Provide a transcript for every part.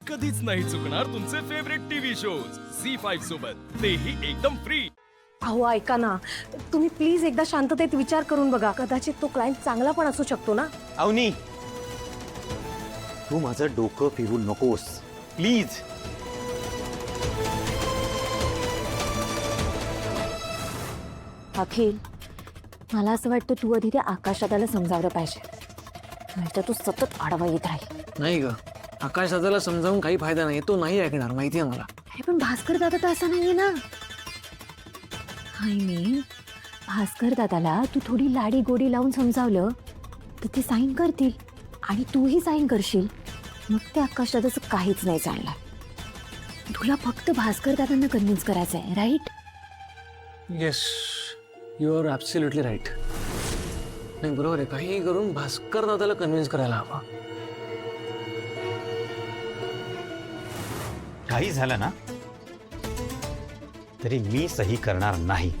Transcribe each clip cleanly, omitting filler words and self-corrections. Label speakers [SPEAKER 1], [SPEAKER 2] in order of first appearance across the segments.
[SPEAKER 1] कधीच नाही चुकणार तुमचे फेवरेट टीव्ही शोज झी5 सोबत, तेही एकदम फ्री।
[SPEAKER 2] अहो ऐका ना, तुम्ही प्लीज एकदा शांततेत विचार करून बघा, कदाचित तो क्लायंट चांगला पण असू शकतो ना।
[SPEAKER 3] अवनी, तू माझं डोकं फिरू नकोस प्लीज।
[SPEAKER 2] अखिल, मला असं वाटतं तू आधी त्या आकाशदादाला समजावलं पाहिजे, नाहीतर तू सतत आडवा येत राहील।
[SPEAKER 4] नाही ग, आकाश दादाला समजावून काही फायदा नाही, तो नाही ऐकणार, माहिती आहे मला।
[SPEAKER 2] अरे पण भास्कर दादा तर असा नाहीये ना। आय मीन, भास्कर दादाला तू थोडी लाडी गोडी लावून समजावलं तर ते साईन करतील आणि तूही साईन करशील, मग ते आकाश दादाचं काहीच नाही चालणार। तुला फक्त भास्कर दादांना कन्व्हिन्स करायचं आहे, right?
[SPEAKER 4] Yes, you are absolutely right. नाही बरोबर आहे, काही करून भास्कर दादाला कन्व्हिन्स करायला हवा।
[SPEAKER 3] काही झालं ना तरी मी सही करणार नाही।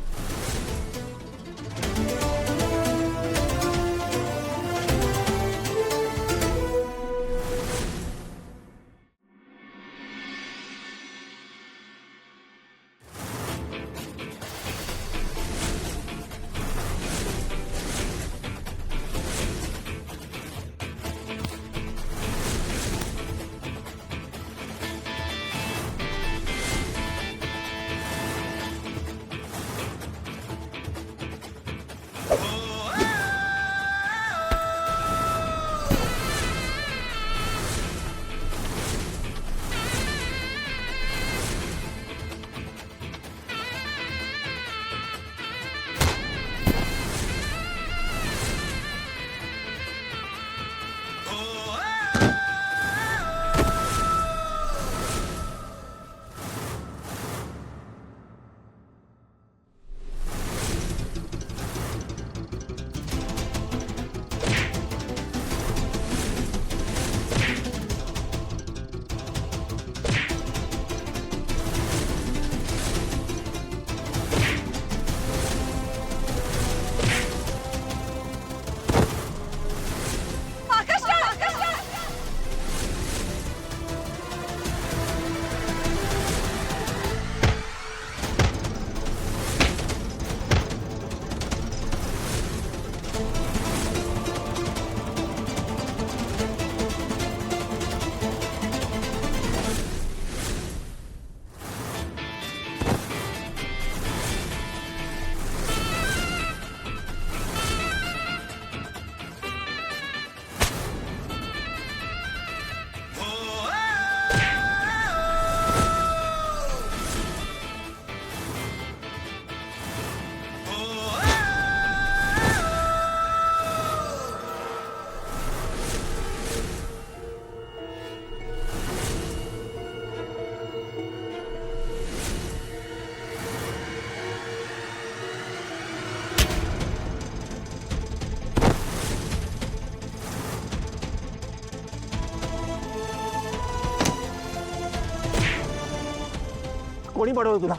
[SPEAKER 5] कोणी पडवलं तुला?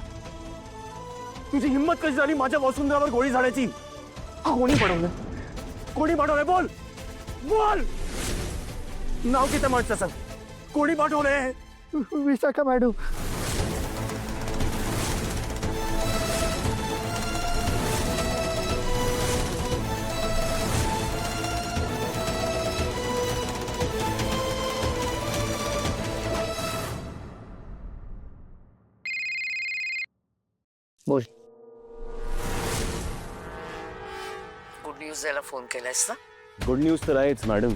[SPEAKER 5] तुझी हिम्मत कशी झाली माझ्या वसुंधरावर गोळी झाडायची? कोणी पडवलं? कोणी पाठवलंय? बोल बोल, नाव किती माणसाचं? कोणी पाठवलंय? विशाखा मॅडम।
[SPEAKER 4] बोल।
[SPEAKER 6] गुड न्यूज द्यायला फोन केलायस ना?
[SPEAKER 5] गुड न्यूज तर आहेच मॅडम,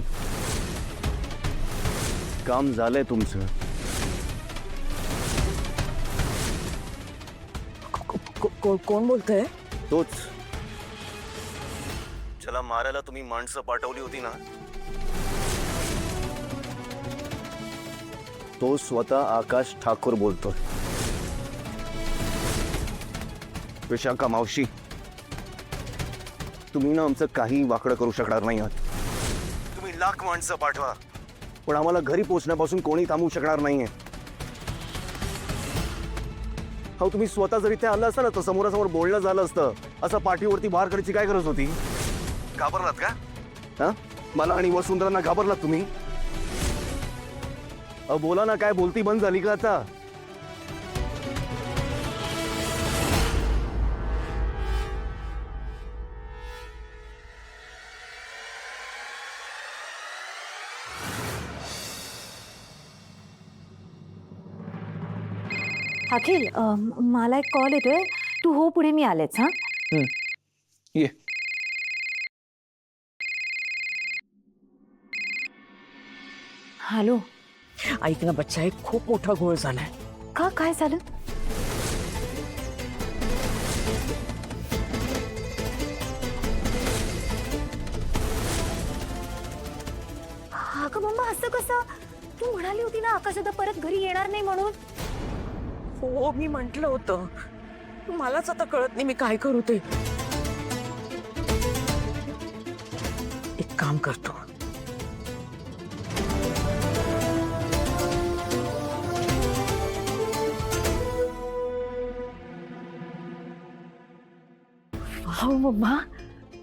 [SPEAKER 5] काम झालंय तुमचं।
[SPEAKER 6] कोण बोलतोय?
[SPEAKER 5] तोच ज्याला मारायला तुम्ही माणसं पाठवली होती ना, तो स्वतः आकाश ठाकूर बोलतोय। विशाखा मावशी, तुम्ही ना आमचं काही वाकडं करू शकणार नाही आहात। तुम्ही लाख माणसं पाठवा, पण आम्हाला घरी पोहोचण्यापासून कोणी थांबवू शकणार नाहीये। हो, तुम्ही स्वतः जरी ते आलं असतं ना तर समोरासमोर बोलणं झालं असतं, असं पाठीवरती बाहेर करायची काय गरज होती? घाबरलात का? हा, मला आणि वसुंधरांना घाबरलात तुम्ही? बोला ना, काय बोलती बंद झाली का आता?
[SPEAKER 2] अखिल, मला एक कॉल येतोय. तू हो पुढे, मी आलेच. हा,
[SPEAKER 4] ये.
[SPEAKER 2] हॅलो.
[SPEAKER 6] ऐक ना बच्चा, एक खूप मोठा घोळ झालाय.
[SPEAKER 2] का, काय झालं? अगं मम्मा, असं कसं? तू म्हणाली होती ना आकाश आता परत घरी येणार नाही म्हणून.
[SPEAKER 6] हो, मी म्हंटल होतं. मलाच आता कळत नाही मी काय करू ते. एक काम करतो.
[SPEAKER 2] वाव मम्मा,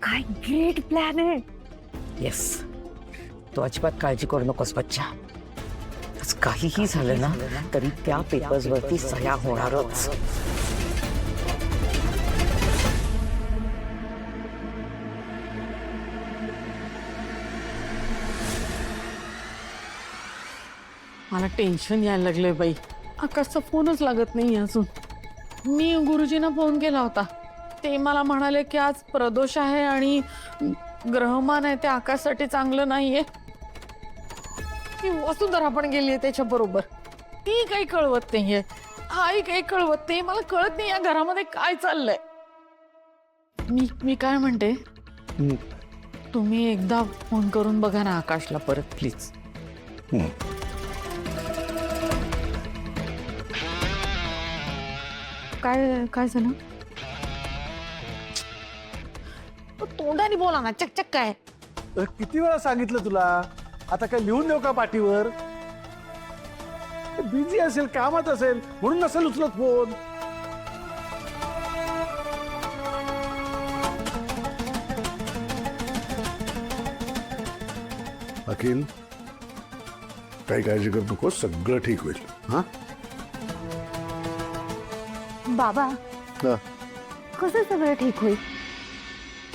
[SPEAKER 2] काय ग्रेट प्लॅन आहे.
[SPEAKER 6] येस, तू अजिबात काळजी करू नकोस बच्चा. आज काहीही झालं ना तरी त्या पेपर्स वरती सह्या होणारच.
[SPEAKER 7] मला टेन्शन यायला लागलंय बाई. आकाशचा फोनच लागत नाही अजून. मी गुरुजींना फोन केला होता. ते मला म्हणाले की आज प्रदोष आहे आणि ग्रहमान आहे, ते आकाशसाठी चांगलं नाहीये. ती वसुंधरा पण गेली आहे त्याच्या बरोबर. ती काही कळवत नाहीये, आई काही कळवत नाही. मला कळत नाही या घरामध्ये काय चाललंय. मी काय म्हणते, तुम्ही एकदा फोन करून बघा ना आकाशला परत प्लीज.
[SPEAKER 2] काय काय झालं?
[SPEAKER 7] तोंडाने बोला ना, चकचक काय.
[SPEAKER 5] किती वेळा सांगितलं तुला? आता काय लिहून देऊ का पाठीवर? बिझी असेल, कामात असेल म्हणून नसेल उचलत फोन.
[SPEAKER 8] अखिल, काही काळजी करू नको, सगळं ठीक होईल. हा
[SPEAKER 2] बाबा, कसं सगळं ठीक होईल?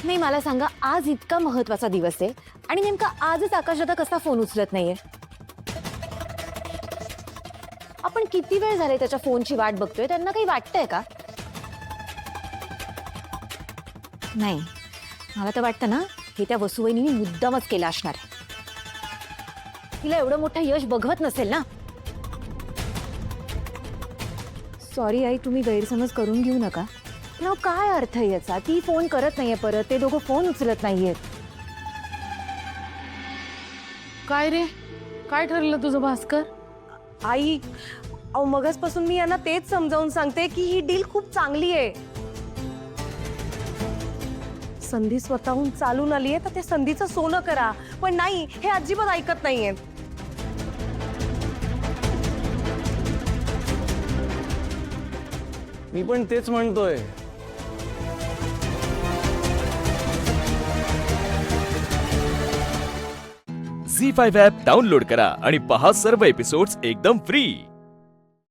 [SPEAKER 2] नाही, मला सांगा, आज इतका महत्वाचा दिवस आहे आणि नेमका आजच आकाश दादा कसा फोन उचलत नाहीये? आपण किती वेळ झाले त्याच्या फोनची वाट बघतोय. त्यांना काही वाटतंय का? नाही, मला तर वाटतं ना हे त्या वसुवहिनीने मुद्दामच केला असणार आहे. तिला एवढं मोठं यश बघवत नसेल ना. सॉरी आई, तुम्ही गैरसमज करून घेऊ नका. ना काय अर्थ आहे याचा? ती फोन करत नाहीये परत, ते दोघं फोन उचलत नाहीयेत.
[SPEAKER 7] काय रे, काय ठरलं तुझं भास्कर?
[SPEAKER 9] आई, अहो मगचपासून मी यांना तेच समजावून सांगते की ही डील खूप चांगली आहे. संधी स्वतःहून चालून आली आहे तर त्या संधीचं सोनं करा. पण नाही, हे अजिबात ऐकत नाहीये.
[SPEAKER 4] मी पण तेच म्हणतोय.
[SPEAKER 1] झी 5 ॲप डाउनलोड करा आणि पहा सर्व एपिसोड्स एकदम फ्री.